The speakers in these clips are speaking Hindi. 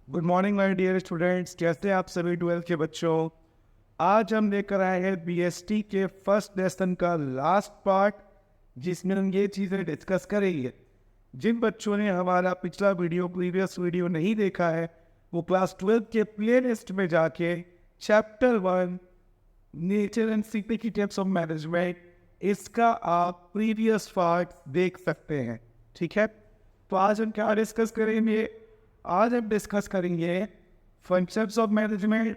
Good morning my dear students, कैसे हैं आप सभी 12th के बच्चों। आज हम लेकर आए हैं बीएसटी के फर्स्ट लेसन का लास्ट पार्ट, जिसमें हम ये चीज़ें डिस्कस करेंगे। जिन बच्चों ने हमारा पिछला प्रीवियस वीडियो नहीं देखा है, वो क्लास 12 के प्लेलिस्ट में जाके chapter 1 nature and significance of management, इसका आप प्रीवियस पार्ट देख सकते हैं। ठीक है, तो आज हम क्या डिस्कस करेंगे? आज हम डिस्कस करेंगे functions of management,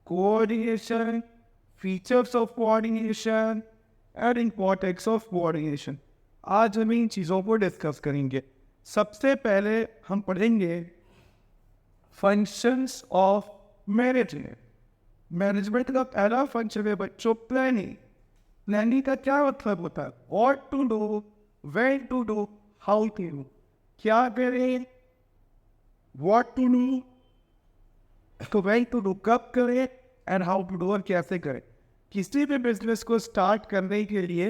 coordination, features of coordination and importance of coordination. आज हम इन चीज़ों को डिस्कस करेंगे। सबसे पहले हम पढ़ेंगे फंक्शंस ऑफ मैनेजमेंट। मैनेजमेंट का पहला फंक्शन है बच्चों प्लानिंग। प्लानिंग का क्या मतलब होता है? What to do, when to do, how to do. क्या करें, व्हाट टू डू, तो व्हेन टू डू कब करें, एंड हाउ टू डू और कैसे करें। किसी भी बिजनेस को स्टार्ट करने के लिए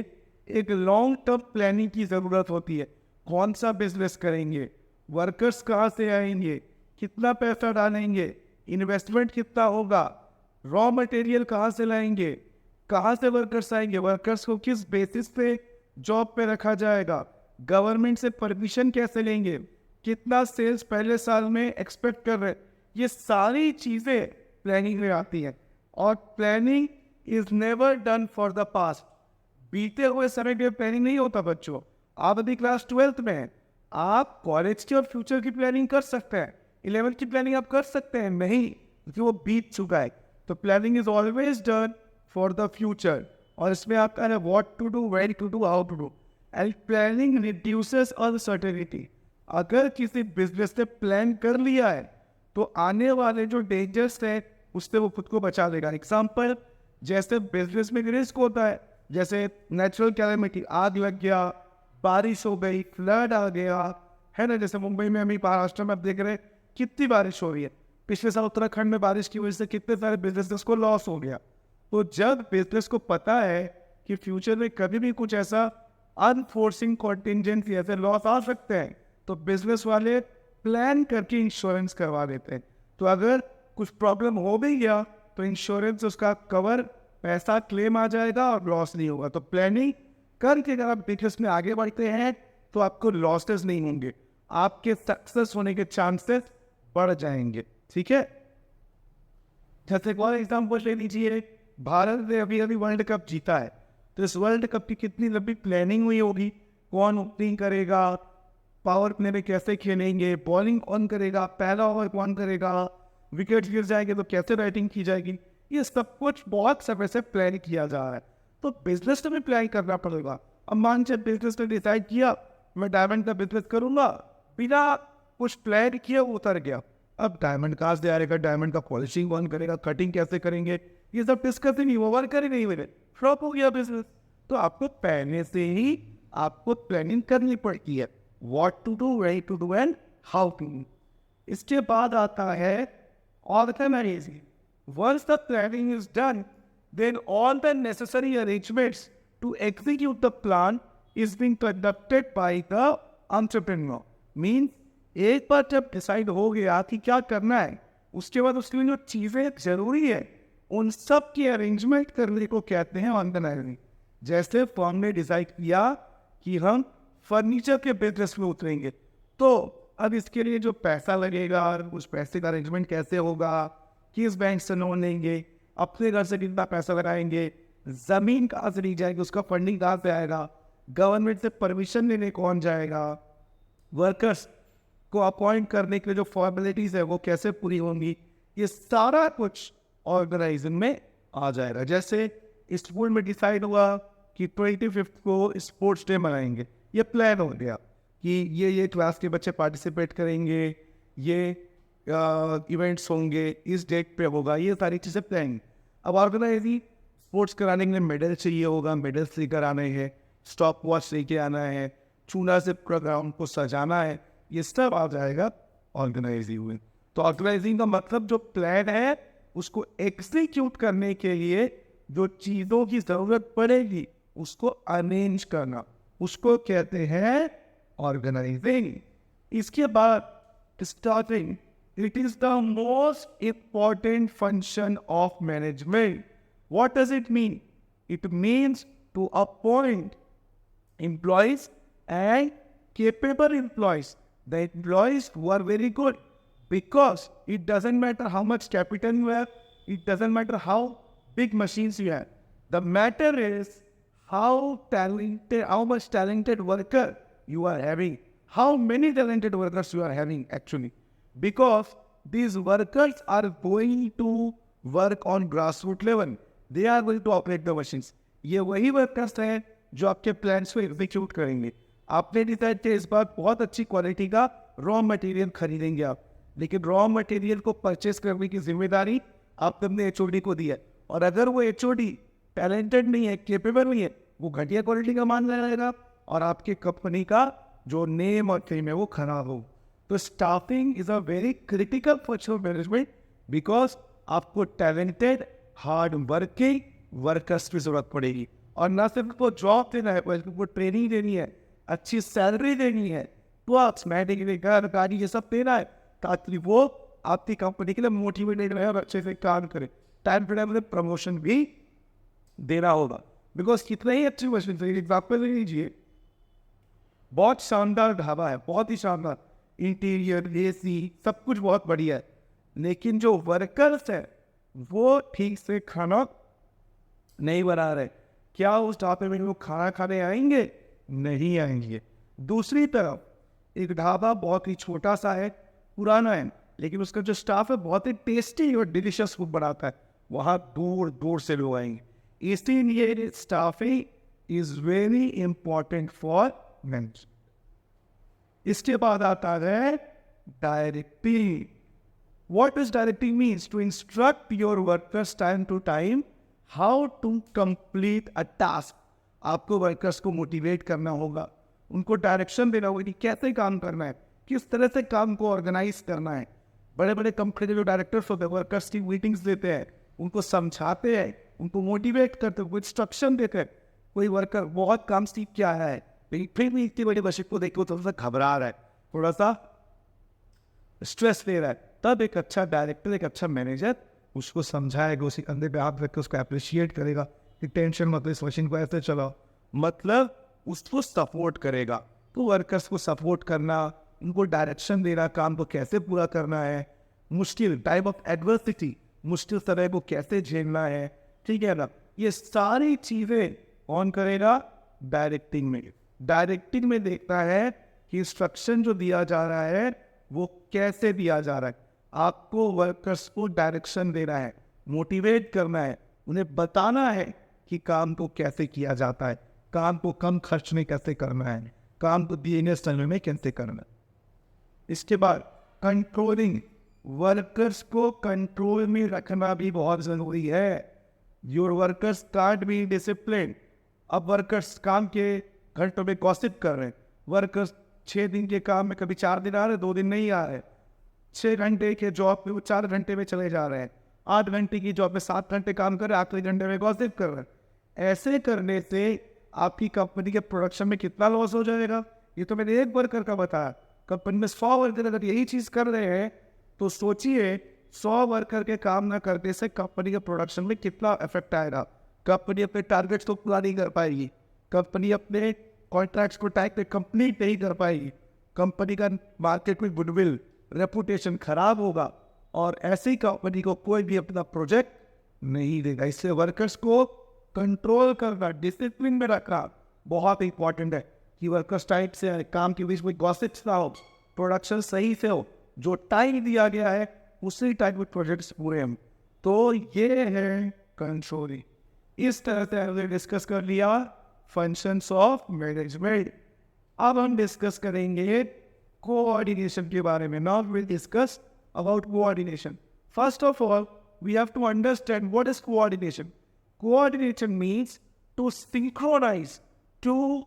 एक लॉन्ग टर्म प्लानिंग की ज़रूरत होती है। कौन सा बिजनेस करेंगे, वर्कर्स कहाँ से आएंगे, कितना पैसा डालेंगे, इन्वेस्टमेंट कितना होगा, रॉ मटेरियल कहाँ से लाएंगे, कहाँ से वर्कर्स आएंगे, वर्कर्स को किस बेसिस पे जॉब पे रखा जाएगा, गवर्नमेंट से परमिशन कैसे लेंगे, कितना सेल्स पहले साल में एक्सपेक्ट कर रहे हैं। ये सारी चीज़ें प्लानिंग में आती हैं। और planning is never done for the past. बीते हुए समय के प्लानिंग नहीं होता बच्चों। आप अभी क्लास 12th में हैं, आप कॉलेज की और फ्यूचर की प्लानिंग कर सकते हैं, 11th की प्लानिंग आप कर सकते हैं नहीं, क्योंकि वो बीत चुका है। तो planning is always done for the future. और इसमें आपका है what to do, when to do, how to do. And planning reduces uncertainty. अगर किसी बिजनेस ने प्लान कर लिया है तो आने वाले जो डेंजर्स हैं उससे वो खुद को बचा लेगा। एग्जाम्पल, जैसे बिजनेस में रिस्क होता है, जैसे नेचुरल कैलेमिटी, आग लग गया, बारिश हो गई, फ्लड आ गया, है ना। जैसे मुंबई में, अभी महाराष्ट्र में आप देख रहे हैं कितनी बारिश हो रही है। पिछले साल उत्तराखंड में बारिश की वजह से कितने सारे बिजनेस को लॉस हो गया। तो जब बिजनेस को पता है कि फ्यूचर में कभी भी कुछ ऐसा अनफोर्सिंग कॉन्टिजेंसी, ऐसे लॉस आ सकते हैं, तो बिजनेस वाले प्लान करके इंश्योरेंस करवा देते हैं। तो अगर कुछ प्रॉब्लम हो भी गया तो इंश्योरेंस उसका कवर, पैसा क्लेम आ जाएगा और लॉस नहीं होगा। तो प्लानिंग करके अगर आप बिजनेस में आगे बढ़ते हैं तो आपको लॉसेस नहीं होंगे, आपके सक्सेस होने के चांसेस बढ़ जाएंगे। ठीक है, जैसे फॉर एग्जाम्पल ले लीजिए, भारत ने अभी अभी वर्ल्ड कप जीता है, तो इस वर्ल्ड कप की कितनी लंबी प्लानिंग हुई होगी। कौन ओपनिंग करेगा, पावर प्ले में कैसे खेलेंगे, बॉलिंग कौन करेगा, पहला ओवर कौन करेगा, विकेट गिर जाएंगे तो कैसे बैटिंग की जाएगी। ये सब कुछ बहुत समय से प्लान किया जा रहा है। तो बिजनेस में भी प्लान करना पड़ेगा। अब मान लीजिए बिजनेस ने डिसाइड किया मैं डायमंड का बिजनेस करूंगा, बिना कुछ प्लान किए वो उतर गया। अब डायमंड कहाँ से आएगा, डायमंड का पॉलिशिंग कौन करेगा, कटिंग कैसे करेंगे, ये सब डिस्कस ही नहीं हुआ, वर्कर ही नहीं हुए, फ्लॉप हो गया बिजनेस। तो आपको पहले से ही आपको प्लानिंग करनी पड़ती है, what to do, where to do and how to do. इसके बाद आता है organising. Once the planning is done, then all the necessary arrangements to execute the plan is being conducted by the entrepreneur. Means एक बार जब डिसाइड हो गया कि क्या करना है, उसके बाद उसके लिए जो चीज़ें जरूरी है उन सब की अरेंजमेंट करने को कहते हैं ऑर्गेनाइजिंग। जैसे फर्म ने डिसाइड किया कि हम फर्नीचर के बिजनेस में उतरेंगे, तो अब इसके लिए जो पैसा लगेगा, उस पैसे का अरेंजमेंट कैसे होगा, किस बैंक से लोन लेंगे, अपने घर से कितना पैसा लगाएंगे, जमीन कहाँ से ली जाएगी, उसका फंडिंग कहाँ से आएगा, गवर्नमेंट से परमिशन लेने कौन जाएगा, वर्कर्स को अपॉइंट करने के लिए जो फॉर्मेलिटीज है वो कैसे पूरी होंगी, ये सारा कुछ ऑर्गेनाइजिंग में आ जाएगा। जैसे स्कूल में डिसाइड हुआ कि 25 को स्पोर्ट्स डे मनाएंगे, ये प्लान हो गया कि ये क्लास के बच्चे पार्टिसिपेट करेंगे, ये इवेंट्स होंगे, इस डेट पे होगा, ये सारी चीज़ें प्लान। अब ऑर्गेनाइजिंग, स्पोर्ट्स कराने के लिए मेडल चाहिए होगा, मेडल्स लेकर आने हैं, स्टॉप वॉच लेके आना है, चूना से प्रोग्राम को सजाना है, ये सब आ जाएगा ऑर्गेनाइजिंग में। तो ऑर्गेनाइजिंग का मतलब जो प्लान है उसको एग्जीक्यूट करने के लिए जो चीज़ों की ज़रूरत पड़ेगी उसको अरेंज करना, उसको कहते हैं ऑर्गेनाइजिंग। इसके बाद starting. It is the most important function of management. What does it mean? It means to appoint employees and capable employees. The employees who are very good, because it doesn't matter how much capital you have, it doesn't matter how big machines you have. The matter is how much talented worker you are having, how many talented workers you are having actually, because these workers are going to work on grassroots level. They are going to operate the machines. ये वही वर्कर्स हैं जो आपके प्लान्स को एग्जीक्यूट करेंगे. आपने डिसाइड किया इस बार बहुत अच्छी क्वालिटी का रॉ मटेरियल खरीदेंगे आप, लेकिन रॉ मटेरियल को परचेस करने की जिम्मेदारी आपने अपने एचओडी को दी है. और अगर वो एचओडी टैलेंटेड नहीं है, केपेबल नहीं है, वो घटिया क्वालिटी का मान रहेगा और आपकी कंपनी का जो नेम और फेम है वो खराब हो. तो staffing is a very critical function of management, because आपको टैलेंटेड हार्ड वर्किंग वर्कर्स की जरूरत पड़ेगी. और ना सिर्फ उनको जॉब देना है, बल्कि उनको ट्रेनिंग देनी है, अच्छी सैलरी देनी है, प्लस मैनेजमेंट घर गाड़ी ये सब देना है, ताकि वो आपकी कंपनी के लिए मोटिवेटेड रहे और अच्छे से काम करे. टाइम टू टाइम प्रमोशन भी देना होगा. बिकॉज कितना ही अच्छी मशीन से एग्जाम्पल लीजिए, बहुत शानदार ढाबा है, बहुत ही शानदार इंटीरियर, एसी, सब कुछ बहुत बढ़िया है, लेकिन जो वर्कर्स है वो ठीक से खाना नहीं बना रहे. क्या उस ढाबे में वो खाना खाने आएंगे? नहीं आएंगे. दूसरी तरफ एक ढाबा बहुत ही छोटा सा है, पुराना है, लेकिन उसका जो स्टाफ है बहुत ही टेस्टी और डिलीशियस फूड बनाता है, वहाँ दूर दूर से लोग आएंगे. इसीलिए staffing is very important for management. इसके बाद आता है directing. What does directing means? To instruct your workers time to time how to complete a task. आपको वर्कर्स को मोटिवेट करना होगा, उनको डायरेक्शन देना होगा कि कैसे काम करना है, किस तरह से काम को ऑर्गेनाइज करना है. बड़े बड़े कंपनी के जो डायरेक्टर्स होते हैं वर्कर्स की मीटिंग्स देते हैं, उनको समझाते हैं, उनको मोटिवेट करते हैं, इंस्ट्रक्शन देते हैं. कोई वर्कर बहुत काम सीख के आया है, लेकिन फिर भी इतनी बड़ी मशीन को देखो तो थोड़ा सा घबरा रहा है, थोड़ा सा स्ट्रेस ले रहा है, तब एक अच्छा डायरेक्टर, एक अच्छा मैनेजर उसको समझाएगा, उसी कंधे पे हाथ रख के उसको अप्रिशिएट करेगा कि टेंशन मत लो, इस मशीन को ऐसे चलाओ, मतलब उसको सपोर्ट करेगा. तो वर्कर्स को सपोर्ट करना, उनको डायरेक्शन देना, काम को कैसे पूरा करना है, मुश्किल टाइप ऑफ एडवर्सिटी, मुश्किल तरह को कैसे झेलना है, ठीक है ना, ये सारी चीज़ें कौन करेगा? डायरेक्टिंग में. डायरेक्टिंग में देखता है कि इंस्ट्रक्शन जो दिया जा रहा है वो कैसे दिया जा रहा है. आपको वर्कर्स को डायरेक्शन देना है, मोटिवेट करना है, उन्हें बताना है कि काम को कैसे किया जाता है, काम को कम खर्च में कैसे करना है, काम को दिए गए समय में कैसे करना है. इसके बाद कंट्रोलिंग. वर्कर्स को कंट्रोल में रखना भी बहुत ज़रूरी है. Your workers can't be discipline. अब वर्कर्स काम के घंटों में गॉसिप कर रहे हैं, वर्कर्स 6 दिन के काम में कभी 4 दिन आ रहे, 2 दिन नहीं आ रहे, 6 घंटे के जॉब में वो 4 घंटे में चले जा रहे हैं, 8 घंटे की जॉब में 7 घंटे काम कर रहे हैं, आखिरी घंटे में गॉसिप कर रहे हैं. ऐसे करने से आपकी कंपनी के प्रोडक्शन में कितना लॉस हो जाएगा? ये तो मैंने एक वर्कर का बताया. कंपनी में 100 वर्कर अगर यही चीज़ कर रहे हैं तो सोचिए 100 वर्कर के काम न करने से कंपनी के प्रोडक्शन में कितना इफेक्ट आएगा. कंपनी अपने टारगेट्स को पूरा नहीं कर पाएगी, कंपनी अपने कॉन्ट्रैक्ट्स को टाइम पे कंप्लीट नहीं कर पाएगी, कंपनी का मार्केट में गुडविल, रेपुटेशन खराब होगा, और ऐसी कंपनी को कोई भी अपना प्रोजेक्ट नहीं देगा. इससे वर्कर्स को कंट्रोल करना, डिसिप्लिन में रखना बहुत इंपॉर्टेंट है कि वर्कर्स टाइम से काम के बीच में गॉसिप्स ना हो, प्रोडक्शन सही से हो, जो टाइम दिया गया है उसी टाइम में प्रोजेक्ट्स पूरे हैं. तो ये है कंट्रोलिंग. इस तरह से हमने डिस्कस कर लिया फंक्शंस ऑफ मैनेजमेंट. अब हम डिस्कस करेंगे कोऑर्डिनेशन के बारे में. Now we will discuss about coordination. First of all we have to understand what is coordination. Coordination means to synchronise, to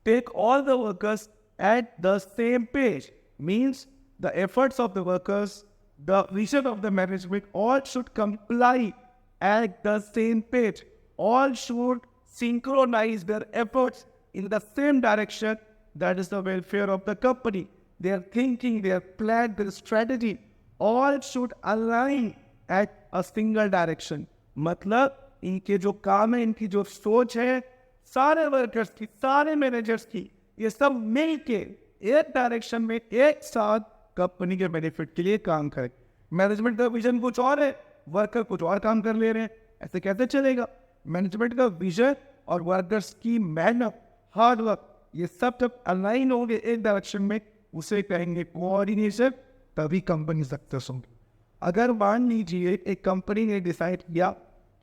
take all the workers at the same page. Means the efforts of the workers, the vision of the management, all should comply at the same page. All should synchronize their efforts in the same direction. That is the welfare of the company. their thinking, their plan, their strategy, all should align at a single direction. मतलब इनके जो काम है, इनकी जो सोच है, सारे वर्कर्स की, सारे मैनेजर्स की, ये सब मिल के एक डायरेक्शन में एक साथ कंपनी के बेनिफिट के लिए काम करें. मैनेजमेंट का विजन कुछ और है, वर्कर कुछ और काम कर ले रहे हैं, ऐसे कैसे चलेगा? मैनेजमेंट का विजन और वर्कर्स की मेहनत, हार्ड वर्क, ये सब जब अलाइन होंगे एक डायरेक्शन में, उसे कहेंगे कोऑर्डिनेशन, तभी कंपनी सक्सेस होगी. अगर मान लीजिए एक कंपनी ने डिसाइड किया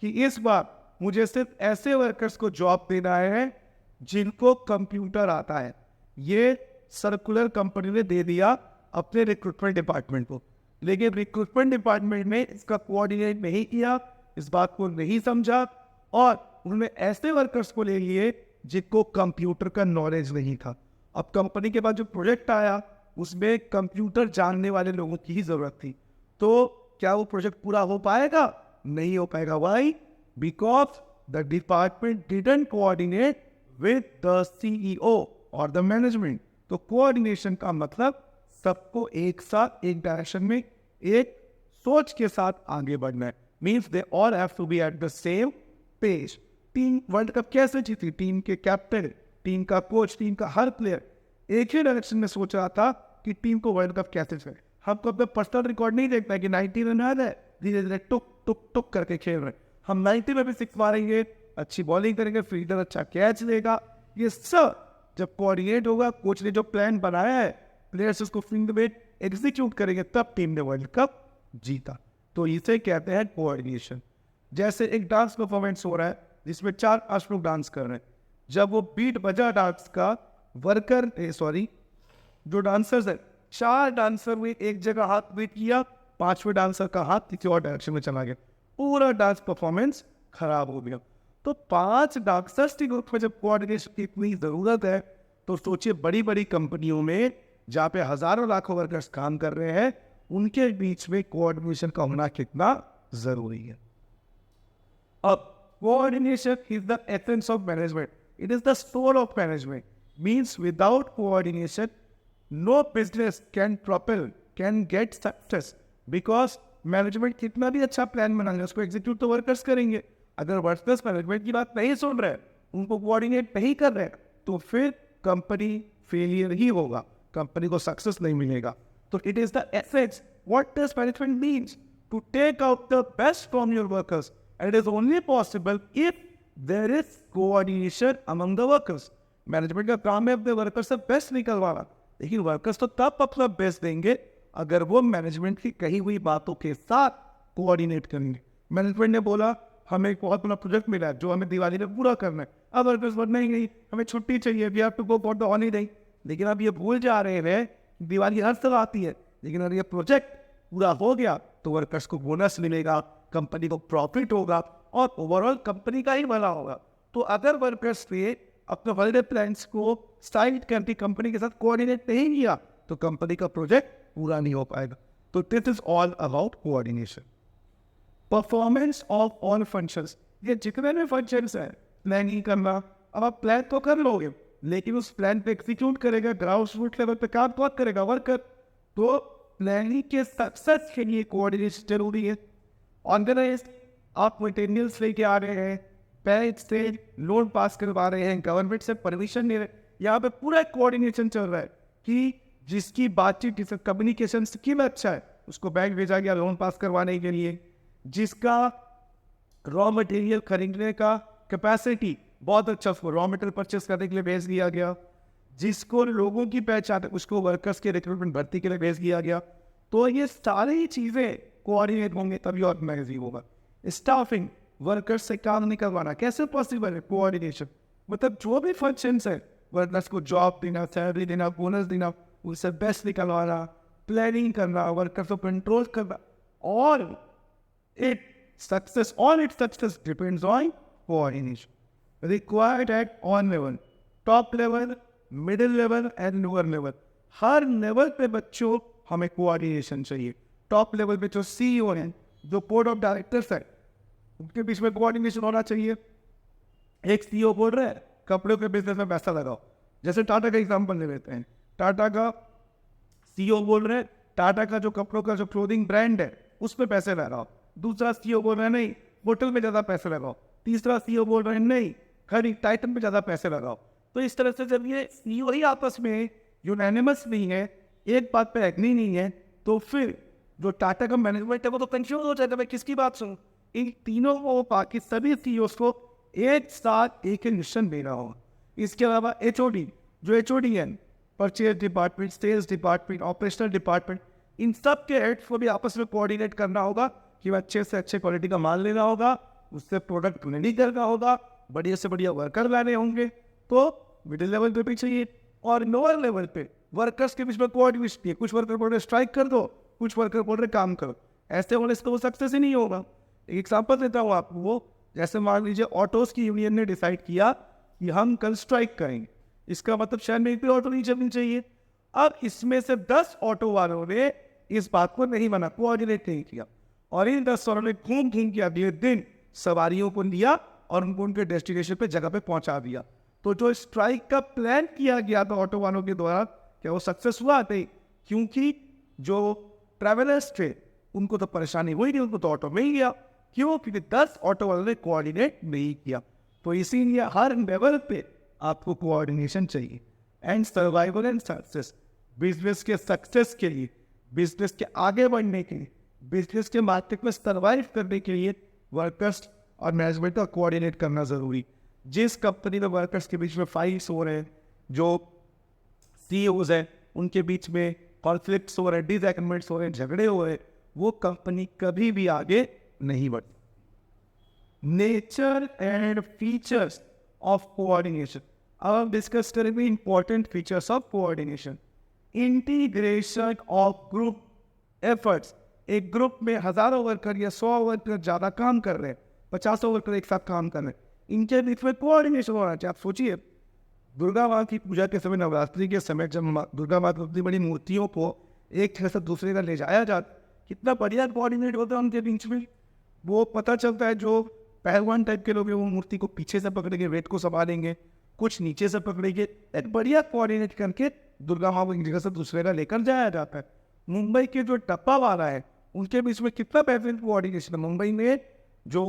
कि इस बार मुझे सिर्फ ऐसे वर्कर्स को जॉब देना है जिनको कंप्यूटर आता है, ये सर्कुलर कंपनी ने दे दिया अपने रिक्रूटमेंट डिपार्टमेंट को, लेकिन रिक्रूटमेंट डिपार्टमेंट ने इसका कोऑर्डिनेट नहीं किया, इस बात को नहीं समझा, और उन्होंने ऐसे वर्कर्स को ले लिए जिनको कंप्यूटर का नॉलेज नहीं था. अब कंपनी के पास जो प्रोजेक्ट आया उसमें कंप्यूटर जानने वाले लोगों की ही जरूरत थी, तो क्या वो प्रोजेक्ट पूरा हो पाएगा? नहीं हो पाएगा. Why? Because the department didn't coordinate with the CEO और द मैनेजमेंट. तो कोऑर्डिनेशन का मतलब सबको एक साथ एक डायरेक्शन में एक सोच के साथ आगे बढ़ना है. Means they all have to be at the same page. Team World Cup कैसे जीती? टीम के कैप्टन, टीम का कोच, टीम का हर प्लेयर एक ही डायरेक्शन में सोच रहा था कि टीम को वर्ल्ड कप कैसे चले. हमको अपना पर्सनल रिकॉर्ड नहीं देखना है कि 90 रन आ रहा है, धीरे धीरे टुक टुक टुक करके खेल रहे हैं. हम 90 में भी सिक्स मारेंगे, अच्छी बॉलिंग करेंगे, फील्डर अच्छा कैच लेगा. ये सब जब कोऑर्डिनेट होगा, कोच ने जो प्लान बनाया है, प्लेयर्स उसको फील्ड में एग्जीक्यूट करेंगे, तब टीम ने वर्ल्ड कप जीता. तो इसे कहते हैं कोऑर्डिनेशन. जैसे एक डांस परफॉर्मेंस हो रहा है जिसमें 4-5 लोग डांस कर रहे हैं, जब वो बीट बजा डांस का, जो डांसर्स है, 4 डांसर में एक जगह हाथ बीट किया, 5वें डांसर का हाथ किसी और डायरेक्शन में चला गया, पूरा डांस परफॉर्मेंस खराब हो गया. तो 5 डांसर्स के ग्रुप में जब कोऑर्डिनेशन की इतनी जरूरत है, तो सोचिए बड़ी बड़ी कंपनियों में जहाँ पे हजारों लाखों वर्कर्स काम कर रहे हैं, उनके बीच में कोऑर्डिनेशन का होना कितना जरूरी है. अब coordination is the essence of management, it is the soul of management. Means without coordination no business can get success, because management कितना भी अच्छा प्लान बनाएंगे, उसको एग्जीक्यूट तो वर्कर्स करेंगे. अगर वर्कर्स मैनेजमेंट की बात नहीं सुन रहे, उनको कोऑर्डिनेट नहीं कर रहे, तो फिर कंपनी फेलियर ही होगा, कंपनी को सक्सेस नहीं मिलेगा. तो it is the essence. What does management means? To take out the best from your workers, and it is only possible if there is coordination among the workers. Management का काम है अपने वर्कर्स से बेस्ट निकलवाना, लेकिन वर्कर्स तो तब अपना बेस्ट देंगे अगर वो मैनेजमेंट की कही हुई बातों के साथ कोऑर्डिनेट करेंगे. मैनेजमेंट ने बोला हमें एक बहुत बड़ा प्रोजेक्ट मिला है जो हमें दिवाली में पूरा करना है, अब वर्कर्स बोल नहीं, हमें छुट्टी चाहिए, we have to go for the holiday. लेकिन अब ये भूल जा रहे हैं दिवाली हर साल आती है, लेकिन अगर ये प्रोजेक्ट पूरा हो गया तो वर्कर्स को बोनस मिलेगा, कंपनी को प्रॉफिट होगा और ओवरऑल कंपनी का ही भला होगा. तो अगर वर्कर्स ने अपने हॉलीडे प्लान्स को साइड करके कंपनी के साथ कोऑर्डिनेट नहीं किया, तो कंपनी का प्रोजेक्ट पूरा नहीं हो पाएगा. तो this is all about coordination. Performance of all functions, ये जितने भी फंक्शंस हैं, प्लानिंग करना, अब आप प्लान तो कर लोगे, लेकिन उस प्लान पे एग्जीक्यूट करेगा, ग्राउंड रूट लेवल पे काम कौन करेगा? वर्कर. तो प्लानिंग के सक्सेस के लिए कोऑर्डिनेशन जरूरी है. ऑर्गेनाइज, आप मटेरियल्स लेके आ रहे हैं, बैंक से लोन पास करवा रहे हैं, गवर्नमेंट से परमिशन ले रहे हैं, यहाँ पे पूरा कोऑर्डिनेशन चल रहा है कि जिसकी बातचीत, जिसका कम्युनिकेशन स्किल अच्छा है, उसको बैंक भेजा गया लोन पास करवाने के लिए. जिसका रॉ मटेरियल खरीदने का कैपेसिटी बहुत अच्छा, उसको रॉ मटेरियल परचेस करने के लिए भेज दिया गया. जिसको लोगों की पहचान, उसको वर्कर्स के रिक्रूटमेंट भर्ती के लिए भेज दिया गया. तो ये सारी चीज़ें कोऑर्डिनेट होंगे तभी ऑर्गेनाइज होगा. स्टाफिंग, वर्कर्स से काम नहीं करवाना कैसे पॉसिबल है? कोऑर्डिनेशन. मतलब जो भी फंक्शंस है, वर्कर्स को जॉब देना, सैलरी देना, बोनस देना, उनसे बेस्ट निकलवाना, प्लानिंग करना, वर्कर्स को कंट्रोल करना, और its success depends on coordination. Required at all level, top level, middle level and lower level. Her level पे बच्चों हमें कोऑर्डिनेशन चाहिए. टॉप लेवल पे जो सीईओ हैं, जो बोर्ड ऑफ डायरेक्टर्स है, उनके बीच में कोऑर्डिनेशन होना चाहिए. एक सीईओ बोल रहे हैं कपड़ों के बिजनेस में पैसा लगाओ, जैसे टाटा का एग्जांपल ले लेते हैं. टाटा का सीईओ बोल रहे हैं टाटा का जो कपड़ों का जो क्लोथिंग ब्रांड है उस पर पैसे लगाओ, दूसरा सीईओ बोल रहे हैं नहीं होटल में ज़्यादा पैसे लगाओ, तीसरा सीईओ बोल रहे हैं नहीं खरीद टाइटन पे ज़्यादा पैसे लगाओ। तो इस तरह से जब ये सीईओ ही आपस में यूनानिमस नहीं है, एक बात पे एग्री नहीं है, तो फिर जो टाटा का मैनेजमेंट है वो तो कंफ्यूज हो जाएगा मैं किसकी बात सुनूं। इन तीनों को बाकी सभी सीईओ को एक साथ एक मिशन देना होगा। इसके अलावा एचओडी जो एचओडी है, purchase department, sales department, operational department, इन सब के हेड्स को भी आपस में कोऑर्डिनेट करना होगा कि अच्छे से अच्छे क्वालिटी का माल लेना होगा, उससे प्रोडक्ट रेडी करना होगा, बढ़िया से बढ़िया वर्कर लाने होंगे। तो मिडिल लेवल पे भी चाहिए और लोअर लेवल पे वर्कर्स के बीच में कोऑर्डिनेशन है। कुछ वर्कर बोल रहे स्ट्राइक कर दो, कुछ वर्कर बोल रहे काम करो, ऐसे होने से तो वो सक्सेस ही नहीं होगा। एक एग्जाम्पल देता हूँ आपको, जैसे मान लीजिए ऑटोज की यूनियन ने डिसाइड किया कि हम कल स्ट्राइक करेंगे, इसका मतलब शहर में एक भी ऑटो नहीं चलनी चाहिए। अब इसमें से 10 ऑटो वालों ने इस बात को नहीं माना, कोऑर्डिनेट नहीं किया, और इन 10 वालों ने घूम घूम के अगले दिन सवारियों को लिया और उनको उनके डेस्टिनेशन पे जगह पे पहुंचा दिया। तो जो स्ट्राइक का प्लान किया गया था ऑटो वालों के द्वारा, क्या वो सक्सेस हुआ? नहीं, क्योंकि जो ट्रैवलर्स थे उनको तो परेशानी हुई नहीं, उनको तो ऑटो मिल गया। क्यों? क्योंकि 10 ऑटो वालों ने कोऑर्डिनेट नहीं किया। तो इसीलिए हर लेवल पे आपको कोऑर्डिनेशन चाहिए। And survival and success, business के सक्सेस के लिए, बिजनेस के आगे बढ़ने के लिए, बिजनेस के मार्केट में सर्वाइव करने के लिए वर्कर्स और मैनेजमेंट का कोऑर्डिनेट करना जरूरी। जिस कंपनी में वर्कर्स के बीच में फाइट्स हो रहे हैं, जो सीईओज हैं उनके बीच में कॉन्फ्लिक्ट्स हो रहे हैं, डिसएग्रीमेंट्स हो रहे हैं, झगड़े हो रहे हैं, वो कंपनी कभी भी आगे नहीं बढ़ती। Nature and features of coordination, अब हम डिस्कस करेंगे important features of coordination. Integration of group efforts, एक ग्रुप में हजारों वर्कर या 100 वर्कर ज्यादा काम कर रहे हैं, 50 वर्कर एक साथ काम कर रहे हैं, इनके बीच में कोऑर्डिनेशन होना चाहिए। आप सोचिए दुर्गा माँ की पूजा के समय, नवरात्रि के समय, जब दुर्गा माँ की अपनी बड़ी मूर्तियों को एक जगह से दूसरे का ले जाया जाता, कितना बढ़िया कोऑर्डिनेट होता है उनके बीच में। वो पता चलता है जो पहलवान टाइप के लोग हैं वो मूर्ति को पीछे से पकड़ेंगे, वेट को संभालेंगे, कुछ नीचे से पकड़ेंगे, एक बढ़िया कोऑर्डिनेट करके दुर्गा माँ को एक जगह से दूसरे का लेकर जाया जाता है। मुंबई के जो डब्बा वाला है उनके बीच में कितना बेहतरीन कोऑर्डिनेशन है। मुंबई में जो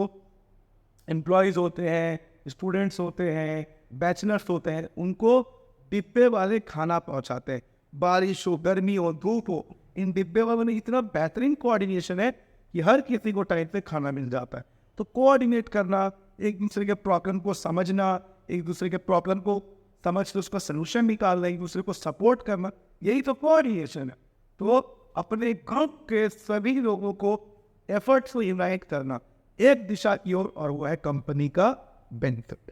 एम्प्लॉयज़ होते हैं, स्टूडेंट्स होते हैं, बैचलर्स होते हैं, उनको डिब्बे वाले खाना पहुंचाते हैं, बारिश हो, गर्मी हो, धूप हो, इन डिब्बे वालों में इतना बेहतरीन कोऑर्डिनेशन है कि हर किसी को टाइम पे खाना मिल जाता है। तो कोऑर्डिनेट करना, एक दूसरे के प्रॉब्लम को समझना, एक दूसरे के प्रॉब्लम को समझ के उसका सोल्यूशन निकालना, एक दूसरे को सपोर्ट करना, यही तो कोऑर्डिनेशन है। तो अपने ग्रुप के सभी लोगों को एफर्ट्स को यूनाइट करना एक दिशा की ओर, और वो है कंपनी का बेनिफिट।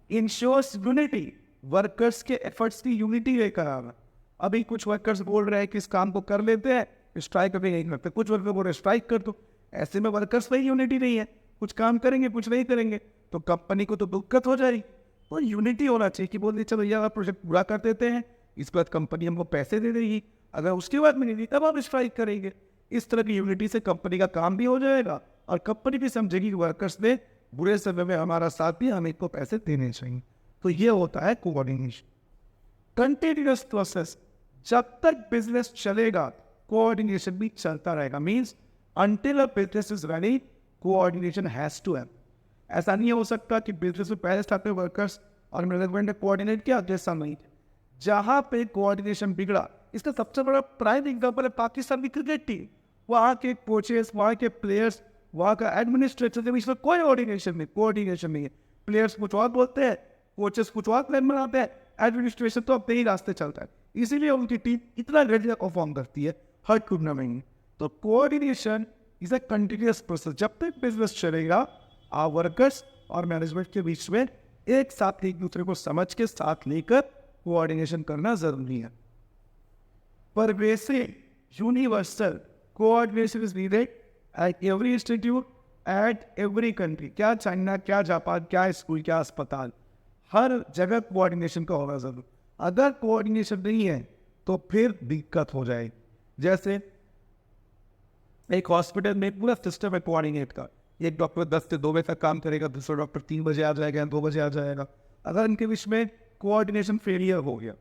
इंश्योर्स यूनिटी, वर्कर्स के एफर्ट्स की यूनिटी लेकर आना। अभी कुछ वर्कर्स बोल रहे हैं कि इस काम को कर लेते हैं, स्ट्राइक अभी नहीं करते, कुछ वर्कर बोल रहे हैं स्ट्राइक कर दो। ऐसे में वर्कर्स में यूनिटी नहीं है, कुछ काम करेंगे कुछ नहीं करेंगे, तो कंपनी को तो दिक्कत हो जाएगी। तो यूनिटी होना चाहिए कि बोलते चलो भैया प्रोजेक्ट पूरा कर देते हैं, इस बाद कंपनी हमको पैसे दे देगी, अगर उसके बाद मिलेगी तब आप स्ट्राइक करेंगे। इस तरह की यूनिटी से कंपनी का काम भी हो जाएगा और कंपनी भी समझेगी कि वर्कर्स ने बुरे समय में हमारा साथ दिया, हमें इनको पैसे देने चाहिए। तो ये होता है कोऑर्डिनेशन। कंटिन्यूअस प्रोसेस, जब तक बिजनेस चलेगा कोऑर्डिनेशन भी चलता रहेगा। Means until a business is running, coordination has to happen. ऐसा नहीं हो सकता कि बिजनेस में पहले स्टार्ट में वर्कर्स और मैनेजमेंट ने कोऑर्डिनेट किया, जैसा नहीं। जहाँ पे कोऑर्डिनेशन बिगड़ा, इसका सबसे बड़ा प्राइम एग्जाम्पल है पाकिस्तान की क्रिकेट टीम। वहाँ के कोचेस, वहाँ के प्लेयर्स, वहाँ का एडमिनिस्ट्रेशन के बीच में कोई कोऑर्डिनेशन नहीं है। प्लेयर्स कुछ और बोलते हैं, कोचेस कुछ और प्लान बनाते हैं, एडमिनिस्ट्रेशन तो अपने ही रास्ते चलता है। इसीलिए उनकी टीम इतना घटिया परफॉर्म करती है हर टूर्नामेंट में। तो coordination is a continuous process. जब तक बिजनेस चलेगा, आप वर्कर्स और मैनेजमेंट के बीच में एक साथ एक दूसरे को समझ के साथ लेकर कोऑर्डिनेशन करना जरूरी है। पर वैसे universal coordination is needed at every institute, at every country. क्या चाइना, क्या जापान, क्या स्कूल, क्या अस्पताल, हर जगह कोऑर्डिनेशन का होना जरूर। अगर कोऑर्डिनेशन नहीं है तो फिर दिक्कत हो जाएगी। जैसे एक हॉस्पिटल में पूरा सिस्टम है कोऑर्डिनेट का, एक डॉक्टर 10 से 2 बजे तक काम करेगा, दूसरा डॉक्टर 3 बजे आ जाएगा, 2 बजे आ जाएगा। अगर इनके बीच में कोऑर्डिनेशन फेलियर हो गया,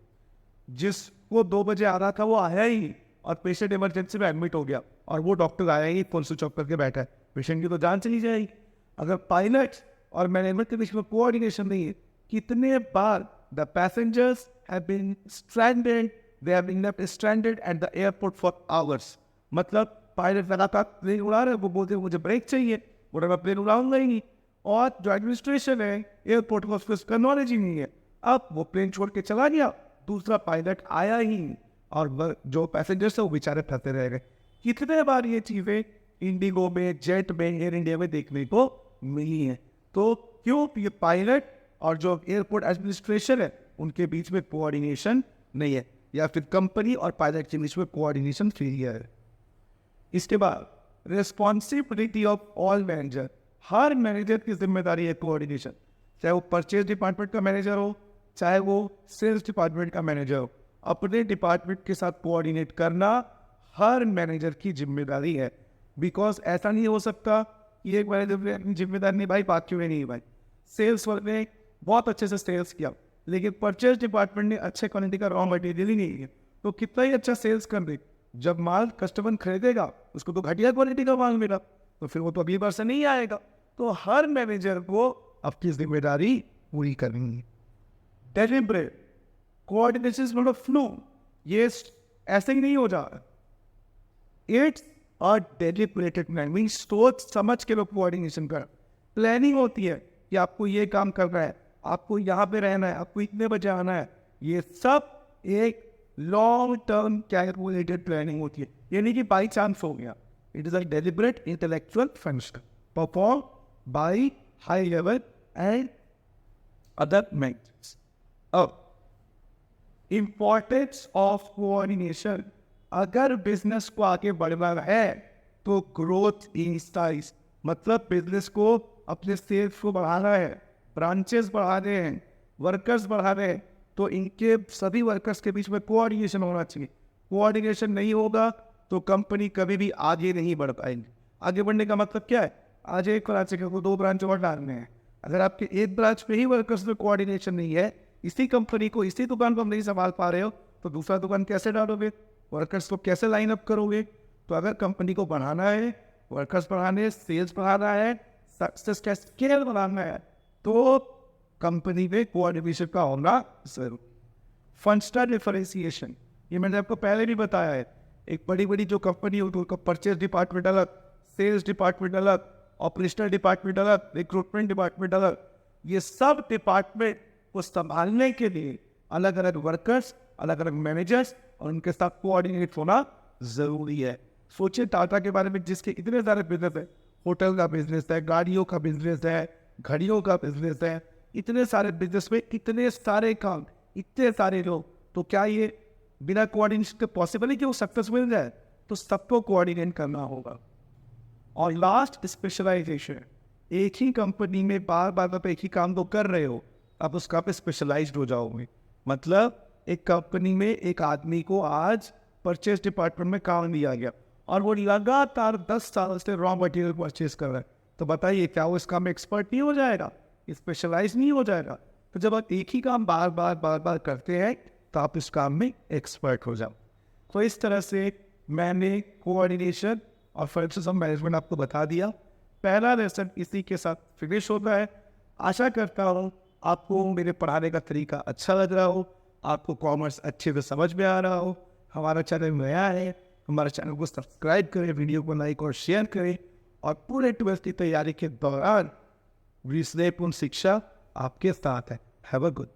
जिस जिसको 2 बजे आ रहा था वो आया ही नहीं और पेशेंट इमरजेंसी में एडमिट हो गया और वो डॉक्टर आया ही फोन स्विच ऑफ करके बैठा है, पेशेंट की तो जान चली जाएगी। अगर पायलट और मैनेजमेंट के बीच में कोऑर्डिनेशन नहीं है, कितने बार the passengers have been stranded, they have been left stranded at the airport for hours. मतलब पायलट लगातार प्लेन उड़ा रहे हैं, वो बोलते हैं मुझे ब्रेक चाहिए, बोले मैं प्लेन उड़ाऊंगा ही नहीं। और जो एडमिनिस्ट्रेशन है एयरपोर्ट को उसका नॉलेज ही नहीं है, अब वो प्लेन छोड़ के चला गया, दूसरा पायलट आया ही नहीं और जो पैसेंजर्स है वो बेचारे फंसे रह गए। कितने बार ये चीज़ें इंडिगो में, जेट में, एयर इंडिया में देखने को मिली हैं। तो क्यों ये पायलट और जो एयरपोर्ट एडमिनिस्ट्रेशन है उनके बीच में कोऑर्डिनेशन नहीं है, या फिर कंपनी और पायलट के बीच में कोऑर्डिनेशन फेलियर है। इसके बाद responsibility of all manager, her manager की जिम्मेदारी है कोऑर्डिनेशन, चाहे वो परचेज डिपार्टमेंट का मैनेजर हो, चाहे वो सेल्स डिपार्टमेंट का मैनेजर हो। अपने डिपार्टमेंट के साथ कोऑर्डिनेट करना हर मैनेजर की जिम्मेदारी है। बिकॉज ऐसा नहीं हो सकता कि एक मैनेजर ने अपनी जिम्मेदारी निभाई, बाकियों ने नहीं निभाई। सेल्स वाले ने बहुत अच्छे से सेल्स किया, लेकिन परचेज डिपार्टमेंट ने अच्छे क्वालिटी का रॉ मटेरियल ही नहीं है, तो कितना ही अच्छा सेल्स कर दे, जब माल कस्टमर खरीदेगा उसको तो घटिया क्वालिटी का माल मिला, तो फिर वो तो अगली बार से नहीं आएगा। तो हर मैनेजर को अपनी जिम्मेदारी पूरी करनी है। Deliberate coordination is not a flow, ये ऐसे ही नहीं हो जाता, इट्स अ डेलिब्रेटेड प्लान, मीन सोच समझ के लोग कोऑर्डिनेशन कर। प्लानिंग होती है कि आपको ये काम करना है, आपको यहाँ पे रहना है, आपको इतने बजे आना है, ये सब एक लॉन्ग टर्म कैलकुलेटेड प्लानिंग होती है, ये नहीं कि बाई चांस हो गया। It is a deliberate intellectual function perform by high level and other managers. अब इंपॉर्टेंस ऑफ कोऑर्डिनेशन, अगर बिजनेस को आगे बढ़ना है तो ग्रोथ इन साइज, मतलब बिजनेस को अपने सेल्स को बढ़ाना है, ब्रांचेस बढ़ाने हैं, वर्कर्स बढ़ाने हैं, तो इनके सभी वर्कर्स के बीच में कोऑर्डिनेशन होना चाहिए। कोऑर्डिनेशन नहीं होगा तो कंपनी कभी भी आगे नहीं बढ़ पाएगी। आगे बढ़ने का मतलब क्या है, आज एक ब्रांच के को 2 ब्रांच और डालने हैं, अगर आपके एक ब्रांच पे ही वर्कर्स में कोऑर्डिनेशन नहीं है, इसी कंपनी को, इसी दुकान को हम नहीं संभाल पा रहे हो, तो दूसरा दुकान कैसे डालोगे, वर्कर्स को कैसे लाइन अप करोगे। तो अगर कंपनी को बढ़ाना है, वर्कर्स बढ़ाने हैं, सेल्स बढ़ाना है, सक्सेस का स्केल बढ़ाना है, तो कंपनी में कोऑर्डिनेशन का होना जरूर। फंक्शनल डिफरेंशिएशन, ये मैंने आपको पहले भी बताया है, एक बड़ी बड़ी जो कंपनी होती है उनका परचेज डिपार्टमेंट अलग, सेल्स डिपार्टमेंट अलग, ऑपरेशनल डिपार्टमेंट अलग, रिक्रूटमेंट डिपार्टमेंट अलग, ये सब डिपार्टमेंट को संभालने के लिए अलग अलग वर्कर्स, अलग अलग मैनेजर्स और उनके साथ कोऑर्डिनेट होना जरूरी है। सोचिए टाटा के बारे में, जिसके इतने सारे बिजनेस है, होटल का बिजनेस है, गाड़ियों का बिजनेस है, घड़ियों का बिजनेस है, इतने सारे बिजनेस में इतने सारे काम, इतने सारे लोग, तो क्या ये बिना कोऑर्डिनेशन के पॉसिबल है कि वो सक्सेस मिल जाए? तो सबको कोऑर्डिनेट करना होगा। और लास्ट, स्पेशलाइजेशन, एक ही कंपनी में बार बार आप एक ही काम तो कर रहे हो, आप उस काम पे स्पेशलाइज्ड हो जाओगे। मतलब एक कंपनी में एक आदमी को आज परचेज डिपार्टमेंट में काम दिया गया और वो लगातार 10 साल से रॉ मटेरियल परचेज कर रहा है, तो बताइए क्या वो इस काम में एक्सपर्ट नहीं हो जाएगा, स्पेशलाइज नहीं हो जाएगा? तो जब आप एक ही काम बार बार करते हैं तो आप इस काम में एक्सपर्ट हो जाओ। तो इस तरह से मैंने कोऑर्डिनेशन और फाइनेंशियल मैनेजमेंट आपको बता दिया। पहला लेसन इसी के साथ फिनिश होता है। आशा करता हूँ आपको मेरे पढ़ाने का तरीका अच्छा लग रहा हो, आपको कॉमर्स अच्छे से समझ में आ रहा हो। हमारा चैनल नया है, हमारे चैनल को सब्सक्राइब करें, वीडियो को लाइक और शेयर करें, और पूरे 12th की तैयारी के दौरान विश्लेषण शिक्षा आपके साथ है। Have a good